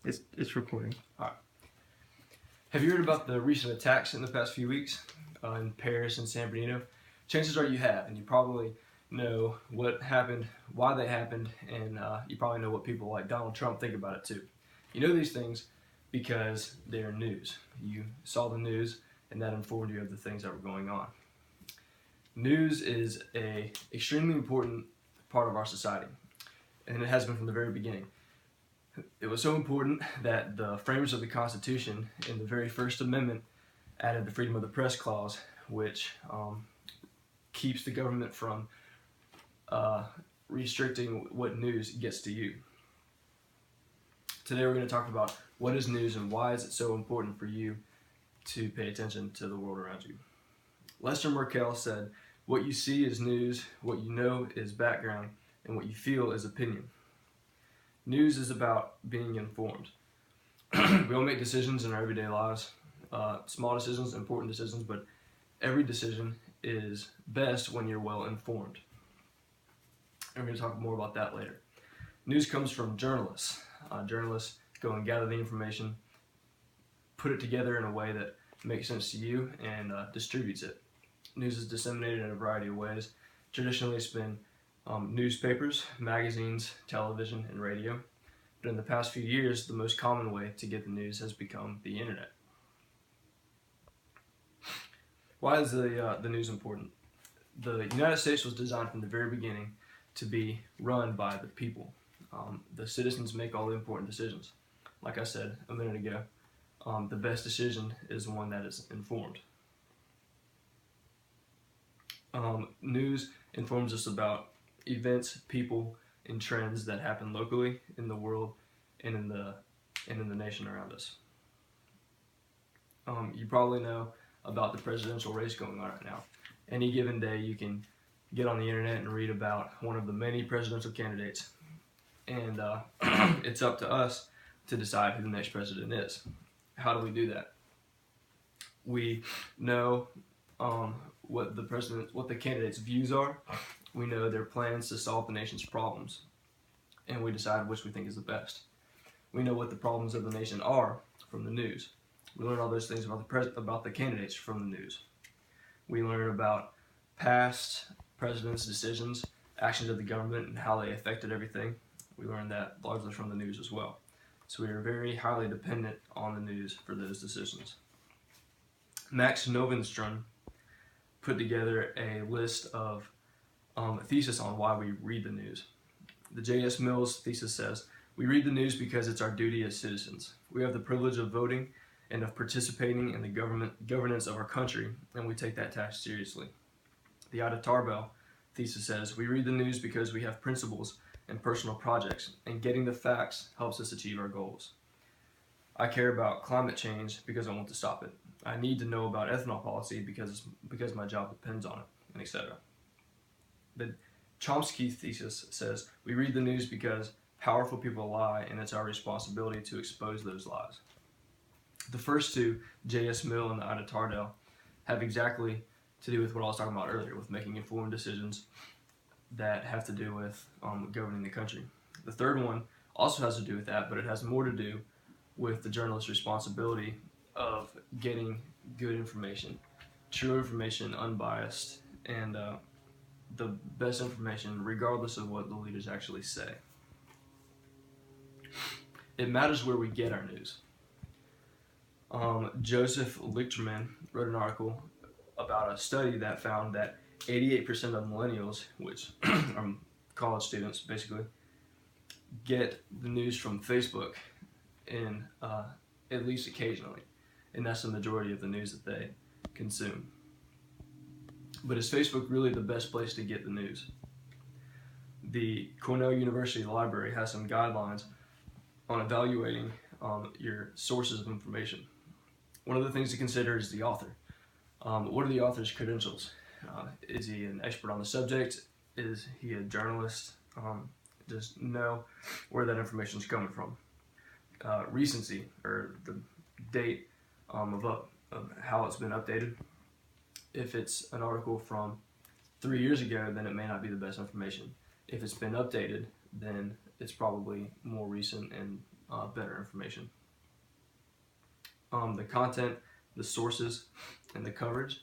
It's recording. All right. Have you heard about the recent attacks in the past few weeks in Paris and San Bernardino? Chances are you have, and you probably know what happened, why they happened, and you probably know what people like Donald Trump think about it too. You know these things because they're news. You saw the news, and that informed you of the things that were going on. News is an extremely important part of our society, and it has been from the very beginning. It was so important that the framers of the Constitution, in the very First Amendment, added the Freedom of the Press Clause, which keeps the government from restricting what news gets to you. Today we're going to talk about what is news and why is it so important for you to pay attention to the world around you. Lester Merkel said, "What you see is news, what you know is background, and what you feel is opinion." News is about being informed. We all make decisions in our everyday lives, small decisions, important decisions, but every decision is best when you're well informed. And we're going to talk more about that later. News comes from journalists. Journalists go and gather the information, put it together in a way that makes sense to you, and distributes it. News is disseminated in a variety of ways. Traditionally, it's been newspapers, magazines, television, and radio. But in the past few years, the most common way to get the news has become the internet. Why is the news important? The United States was designed from the very beginning to be run by the people. The citizens make all the important decisions. Like I said a minute ago, the best decision is one that is informed. News informs us about events, people, and trends that happen locally in the world and in the nation around us. You probably know about the presidential race going on right now. Any given day you can get on the internet and read about one of the many presidential candidates, and it's up to us to decide who the next president is. How do we do that? We know what the candidate's views are. We know their plans to solve the nation's problems, and we decide which we think is the best. We know what the problems of the nation are from the news. We learn all those things about the candidates from the news. We learn about past presidents' decisions, actions of the government, and how they affected everything. We learn that largely from the news as well. So we are very highly dependent on the news for those decisions. Max Novenstern put together a list of a thesis on why we read the news. The J.S. Mills thesis says, "We read the news because it's our duty as citizens. We have the privilege of voting and of participating in the governance of our country, and we take that task seriously." The Ida Tarbell thesis says, "We read the news because we have principles and personal projects, and getting the facts helps us achieve our goals. I care about climate change because I want to stop it. I need to know about ethanol policy because my job depends on it," and etc. The Chomsky thesis says, "We read the news because powerful people lie, and it's our responsibility to expose those lies." The first two, J.S. Mill and the Ida Tarbell, have exactly to do with what I was talking about earlier, with making informed decisions that have to do with governing the country. The third one also has to do with that, but it has more to do with the journalist's responsibility of getting good information, true information, unbiased, and the best information regardless of what the leaders actually say. It matters where we get our news. Joseph Lichterman wrote an article about a study that found that 88% of millennials, which are college students basically, get the news from Facebook and at least occasionally, and that's the majority of the news that they consume. But is Facebook really the best place to get the news? The Cornell University Library has some guidelines on evaluating your sources of information. One of the things to consider is the author. What are the author's credentials? Is he an expert on the subject? Is he a journalist? Just know where that information is coming from. Recency, or the date of how it's been updated. If it's an article from 3 years ago, then it may not be the best information. If it's been updated, then it's probably more recent and better information. The content, the sources, and the coverage